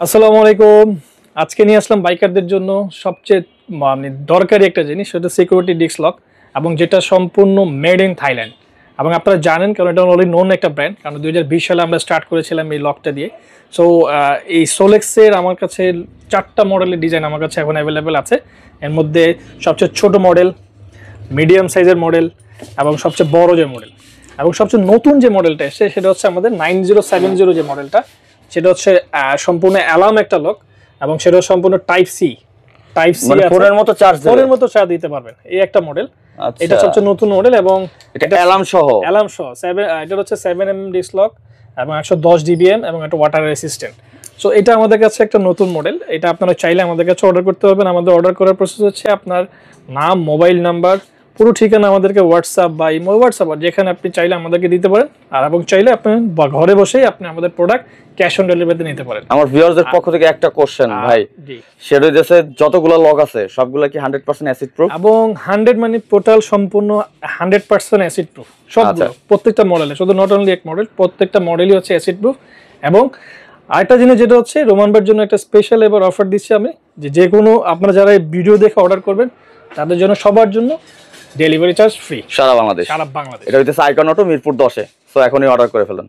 আসসালামু আলাইকুম। আজকে নিয়ে আসলাম বাইকারদের জন্য সবচেয়ে দরকারি একটা জিনিস, সেটা সিকিউরিটি ডিস্ক লক, এবং যেটা সম্পূর্ণ মেড ইন থাইল্যান্ড। এবং আপনারা জানেন, কারণ এটা অলরেডি নোন একটা ব্র্যান্ড, কারণ 2020 সালে আমরা স্টার্ট করেছিলাম এই লকটা দিয়ে। সো এই সোলেক্সের আমার কাছে 4টা মডেলের ডিজাইন আমার কাছে এখন অ্যাভেলেবেল আছে। এর মধ্যে সবচেয়ে ছোট মডেল, মিডিয়াম সাইজের মডেল, এবং সবচেয়ে বড় যে মডেল, এবং সবচেয়ে নতুন যে মডেলটা এসেছে সেটা হচ্ছে আমাদের 9070 যে মডেলটা। সেটা হচ্ছে সম্পূর্ণ অ্যালার্ম একটা লক, এবং সেটা সম্পূর্ণ টাইপ সি মানে ফোনের মতো চার্জ দেবে, ফোনের মতো চার্জ দিতে পারবেন, এই একটা মডেল। এটা সবচেয়ে নতুন মডেল, এবং এটা অ্যালার্ম সহ 7 এটা হচ্ছে 7mm ডিস্ক লক, এবং 110 dBm, এবং একটা ওয়াটার রেসিস্ট্যান্ট। সো এটা আমাদের কাছে একটা নতুন মডেল। এটা আপনারা চাইলে আমাদের কাছে অর্ডার করতে পারবেন। আমাদের অর্ডার করার প্রসেস হচ্ছে আপনার নাম, মোবাইল নাম্বার, পুরো ঠিকানা আমাদেরকে হোয়াটসঅ্যাপ বা ইমো, হোয়াটসঅ্যাপ যেখানে আপনি চাইলে আমাদেরকে দিতে পারেন। আর এবং চাইলে আপনি ঘরে বসেই আপনি আমাদের প্রোডাক্ট ক্যাশ অন ডেলিভারিতে নিতে পারেন। আমার ভিউয়ারদের পক্ষ থেকে একটা কোশ্চেন ভাই, সেটা হচ্ছে যতগুলো লক আছে সবগুলো কি 100% অ্যাসিড প্রুফ? এবং 100 মানে টোটাল সম্পূর্ণ 100% অ্যাসিড প্রুফ সবগুলো, প্রত্যেকটা মডেলে, শুধু নট অনলি এক মডেল, প্রত্যেকটা মডেলই হচ্ছে অ্যাসিড প্রুফ। এবং আরেকটা জিনিস যেটা হচ্ছে, রোমান ভাইয়ের জন্য একটা স্পেশাল এবার অফার দিচ্ছি আমি, যে কোনো আপনারা যারা ভিডিও দেখে অর্ডার করবেন তাদের জন্য, সবার জন্য ডেলিভারি চার্জ ফ্রি সারা বাংলাদেশ। এটা হইতেছে আইকন অটো মিরপুর 10-এ। সো এখনই অর্ডার করে ফেলুন।